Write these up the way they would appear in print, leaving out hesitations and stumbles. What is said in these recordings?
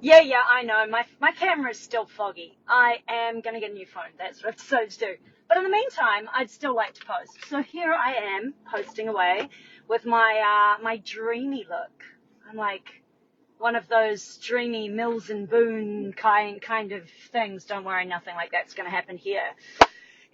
Yeah, I know. My camera is still foggy. I am going to get a new phone. That's what I've decided to do. But in the meantime, I'd still like to post. So here I am posting away with my dreamy look. I'm like one of those dreamy Mills and Boone kind of things. Don't worry, nothing like that's going to happen here.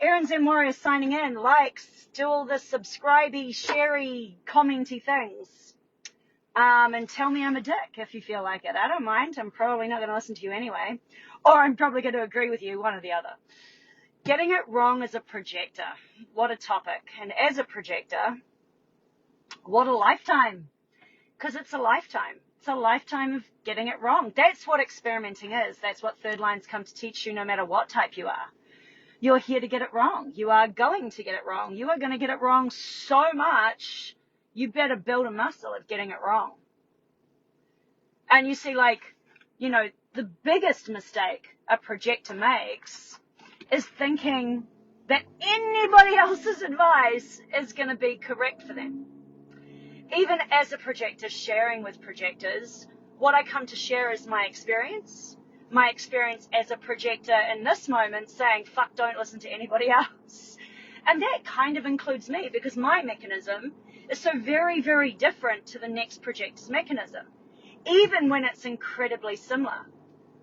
Erin Zen Warrior signing in. Likes, do all the subscribey, sharey, commenty things. And tell me I'm a dick if you feel like it. I don't mind. I'm probably not going to listen to you anyway. Or I'm probably going to agree with you, one or the other. Getting it wrong as a projector. What a topic. And as a projector, what a lifetime. Because it's a lifetime. It's a lifetime of getting it wrong. That's what experimenting is. That's what third lines come to teach you no matter what type you are. You're here to get it wrong. You are going to get it wrong. You are going to get it wrong so much, you better build a muscle of getting it wrong. And you see, like, you know, the biggest mistake a projector makes is thinking that anybody else's advice is going to be correct for them. Even as a projector, sharing with projectors, what I come to share is my experience as a projector in this moment saying, fuck, don't listen to anybody else. And that kind of includes me because my mechanism is so very, very different to the next projector's mechanism, even when it's incredibly similar,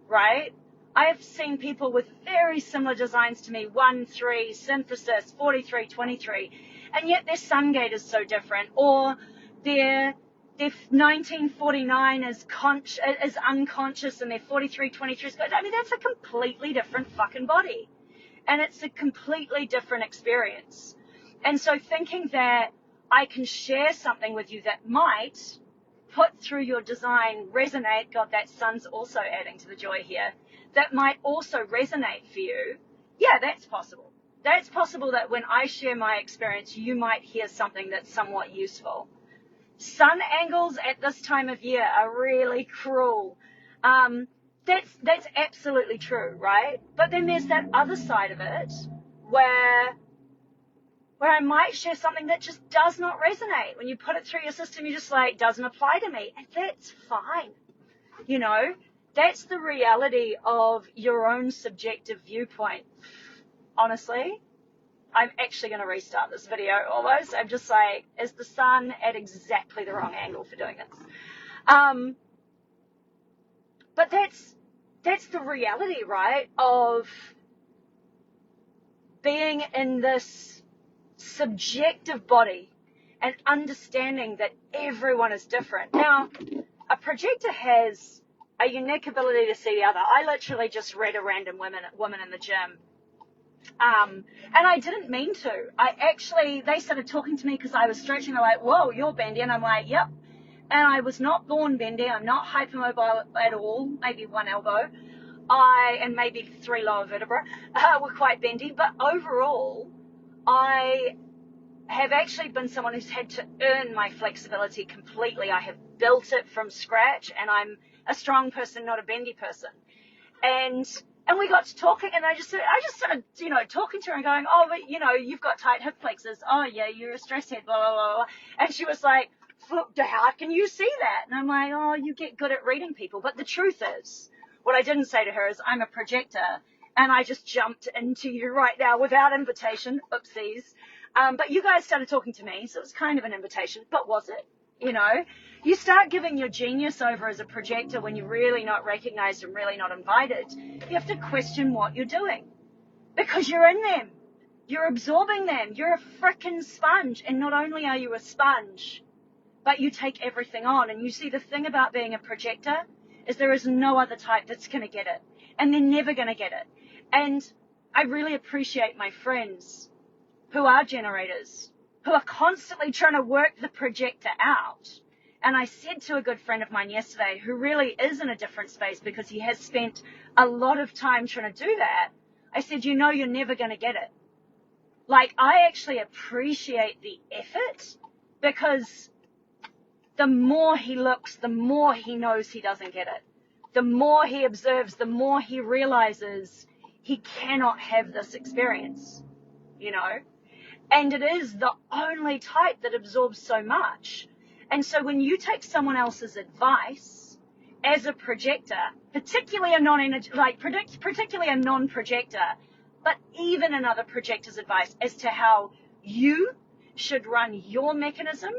right? I have seen people with very similar designs to me, 1-3, synthesis, 43-23, and yet their sun gate is so different, or their 1949 is unconscious and their 43-23 is good. I mean, that's a completely different fucking body. And it's a completely different experience. And so thinking that I can share something with you that might put through your design, resonate, God, that sun's also adding to the joy here, that might also resonate for you, yeah, that's possible. That's possible that when I share my experience, you might hear something that's somewhat useful. Sun angles at this time of year are really cruel. That's absolutely true, right? But then there's that other side of it where I might share something that just does not resonate. When you put it through your system, you're just like, doesn't apply to me. And that's fine. You know, that's the reality of your own subjective viewpoint. Honestly, I'm actually going to restart this video almost. I'm just like, is the sun at exactly the wrong angle for doing this? But that's the reality, right, of being in this subjective body and understanding that everyone is different. Now, a projector has a unique ability to see the other. I literally just read a random woman in the gym. And I didn't mean to. They started talking to me because I was stretching. They're like, whoa, you're bendy. And I'm like, yep. And I was not born bendy. I'm not hypermobile at all. Maybe one elbow. And maybe 3 lower vertebrae were quite bendy. But overall, I have actually been someone who's had to earn my flexibility completely. I have built it from scratch, and I'm a strong person, not a bendy person. And we got to talking, and I just started, talking to her and going, oh, but, you've got tight hip flexors. Oh, yeah, you're a stress head, blah, blah, blah, blah. And she was like, how can you see that? And I'm like, oh, you get good at reading people. But the truth is, what I didn't say to her is I'm a projector, and I just jumped into you right now without invitation. Oopsies. But you guys started talking to me, so it was kind of an invitation. But was it? You start giving your genius over as a projector when you're really not recognized and really not invited. You have to question what you're doing because you're in them. You're absorbing them. You're a frickin' sponge. And not only are you a sponge, but you take everything on. And you see, the thing about being a projector is there is no other type that's going to get it. And they're never going to get it. And I really appreciate my friends who are generators, who are constantly trying to work the projector out. And I said to a good friend of mine yesterday, who really is in a different space because he has spent a lot of time trying to do that, I said, you're never going to get it. Like, I actually appreciate the effort because the more he looks, the more he knows he doesn't get it. The more he observes, the more he realizes he cannot have this experience, And it is the only type that absorbs so much. And so when you take someone else's advice as a projector, particularly a non-energy, particularly a non-projector, but even another projector's advice as to how you should run your mechanism,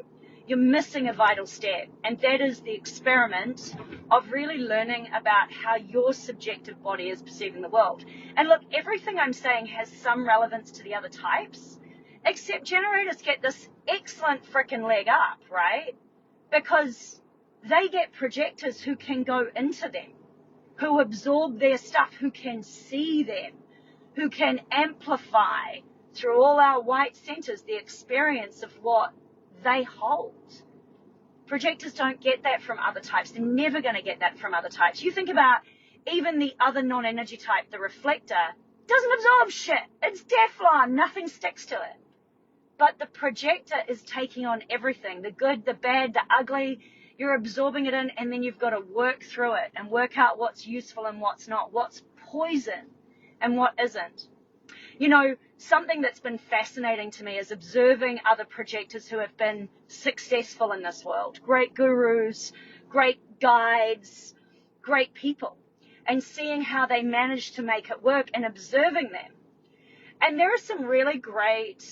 you're missing a vital step. And that is the experiment of really learning about how your subjective body is perceiving the world. And look, everything I'm saying has some relevance to the other types, except generators get this excellent freaking leg up, right? Because they get projectors who can go into them, who absorb their stuff, who can see them, who can amplify through all our white centers the experience of what they hold. Projectors don't get that from other types. They're never going to get that from other types. You think about even the other non-energy type, the reflector, doesn't absorb shit. It's Teflon. Nothing sticks to it. But the projector is taking on everything, the good, the bad, the ugly. You're absorbing it in, and then you've got to work through it and work out what's useful and what's not, what's poison and what isn't. You know, something that's been fascinating to me is observing other projectors who have been successful in this world, great gurus, great guides, great people, and seeing how they manage to make it work and observing them. And there are some really great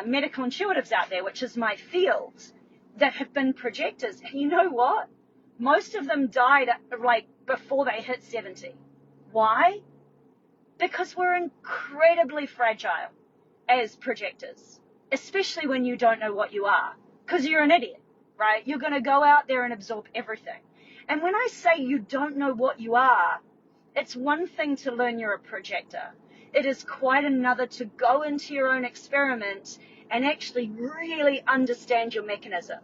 medical intuitives out there, which is my field, that have been projectors. And you know what? Most of them died before they hit 70. Why? Because we're incredibly fragile as projectors, especially when you don't know what you are, because you're an idiot, right? You're going to go out there and absorb everything. And when I say you don't know what you are, it's one thing to learn you're a projector. It is quite another to go into your own experiment and actually really understand your mechanism.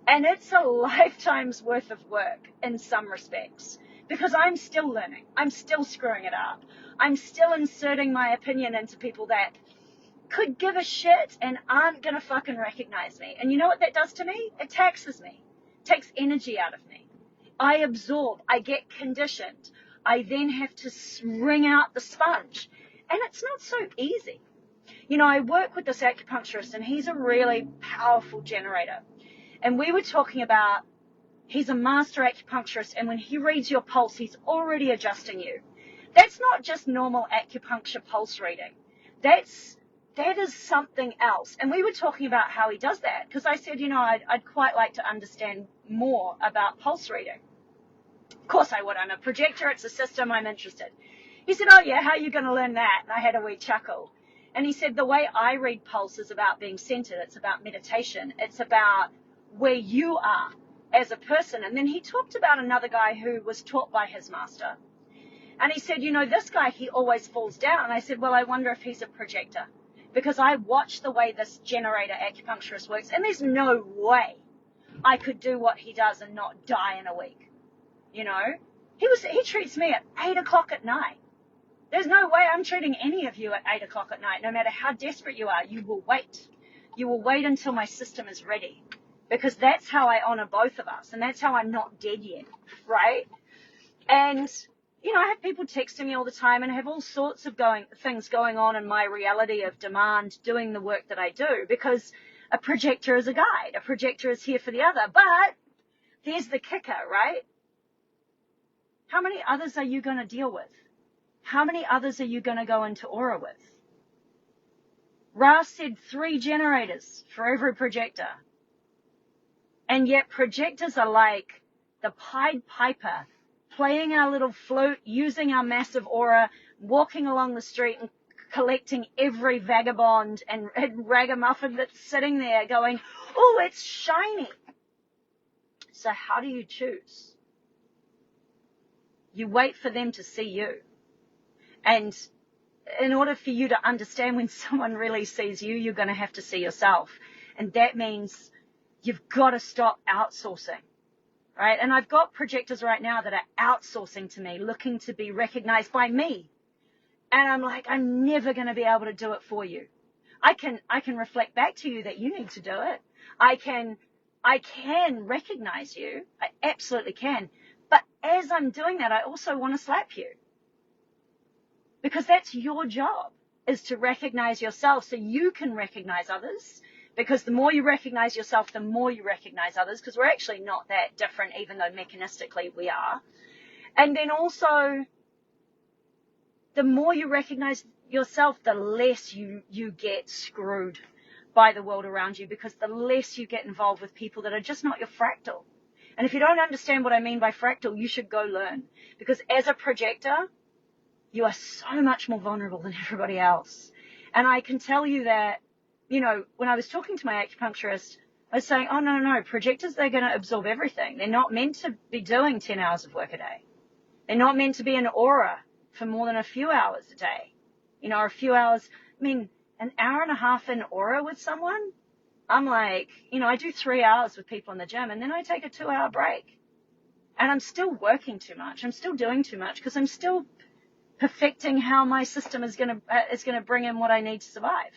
And it's a lifetime's worth of work in some respects, because I'm still learning. I'm still screwing it up. I'm still inserting my opinion into people that could give a shit and aren't going to fucking recognize me. And you know what that does to me? It taxes me. It takes energy out of me. I absorb. I get conditioned. I then have to wring out the sponge. And it's not so easy. You know, I work with this acupuncturist, and he's a really powerful generator. And we were talking about, he's a master acupuncturist, and when he reads your pulse, he's already adjusting you. That's not just normal acupuncture pulse reading. That is something else. And we were talking about how he does that, because I said, you know, I'd quite like to understand more about pulse reading. Of course I would. I'm a projector. It's a system. I'm interested. He said, oh yeah, how are you going to learn that? And I had a wee chuckle. And he said, the way I read pulse is about being centered. It's about meditation. It's about where you are as a person. And then he talked about another guy who was taught by his master. And he said, you know, this guy, he always falls down. And I said, well, I wonder if he's a projector, because I watch the way this generator acupuncturist works, and there's no way I could do what he does and not die in a week. You know, he treats me at 8 o'clock at night. There's no way I'm treating any of you at 8 o'clock at night. No matter how desperate you are, you will wait. You will wait until my system is ready, because that's how I honor both of us, and that's how I'm not dead yet, right? And, you know, I have people texting me all the time, and I have all sorts of things going on in my reality of demand, doing the work that I do, because a projector is a guide. A projector is here for the other. But there's the kicker, right? How many others are you going to deal with? How many others are you going to go into aura with? Ra said 3 generators for every projector. And yet projectors are like the Pied Piper, playing our little flute, using our massive aura, walking along the street and collecting every vagabond and ragamuffin that's sitting there going, oh, it's shiny. So how do you choose? You wait for them to see you. And in order for you to understand when someone really sees you, you're going to have to see yourself. And that means you've got to stop outsourcing, right? And I've got projectors right now that are outsourcing to me, looking to be recognized by me. And I'm like, I'm never going to be able to do it for you. I can reflect back to you that you need to do it. I can recognize you. I absolutely can. But as I'm doing that, I also want to slap you. Because that's your job, is to recognize yourself so you can recognize others, Because the more you recognize yourself, the more you recognize others, because we're actually not that different, even though mechanistically we are. And then also, the more you recognize yourself, the less you get screwed by the world around you, because the less you get involved with people that are just not your fractal. And if you don't understand what I mean by fractal, you should go learn. Because as a projector, you are so much more vulnerable than everybody else. And I can tell you that, you know, when I was talking to my acupuncturist, I was saying, oh, no, projectors, they're going to absorb everything. They're not meant to be doing 10 hours of work a day. They're not meant to be in aura for more than a few hours a day. You know, or a few hours. I mean, an hour and a half in aura with someone, I'm like, you know, I do 3 hours with people in the gym, and then I take a 2-hour break. And I'm still working too much. I'm still doing too much, because I'm still perfecting how my system is going to bring in what I need to survive.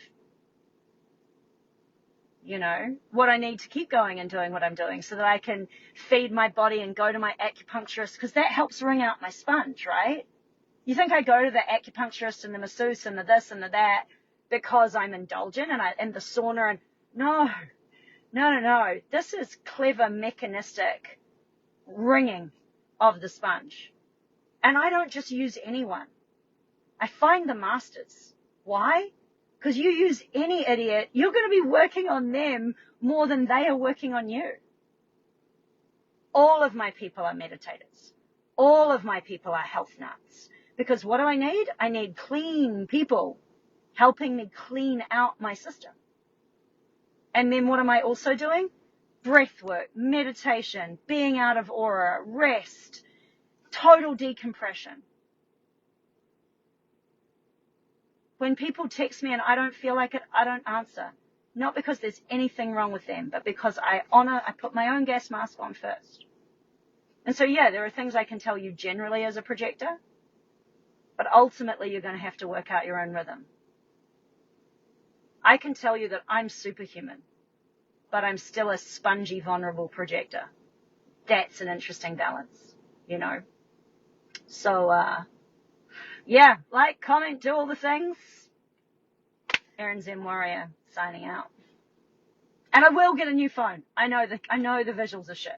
You know, what I need to keep going and doing what I'm doing, so that I can feed my body and go to my acupuncturist, because that helps wring out my sponge, right? You think I go to the acupuncturist and the masseuse and the this and the that because I'm indulgent and the sauna, and no. This is clever, mechanistic wringing of the sponge. And I don't just use anyone. I find the masters. Why? Because you use any idiot, you're going to be working on them more than they are working on you. All of my people are meditators. All of my people are health nuts. Because what do I need? I need clean people helping me clean out my system. And then what am I also doing? Breath work, meditation, being out of aura, rest, total decompression. When people text me and I don't feel like it, I don't answer. Not because there's anything wrong with them, but because I put my own gas mask on first. And so, yeah, there are things I can tell you generally as a projector, but ultimately you're going to have to work out your own rhythm. I can tell you that I'm superhuman, but I'm still a spongy, vulnerable projector. That's an interesting balance, you know. So, yeah, like, comment, do all the things. Erin Zen Warrior signing out. And I will get a new phone. I know the visuals are shit.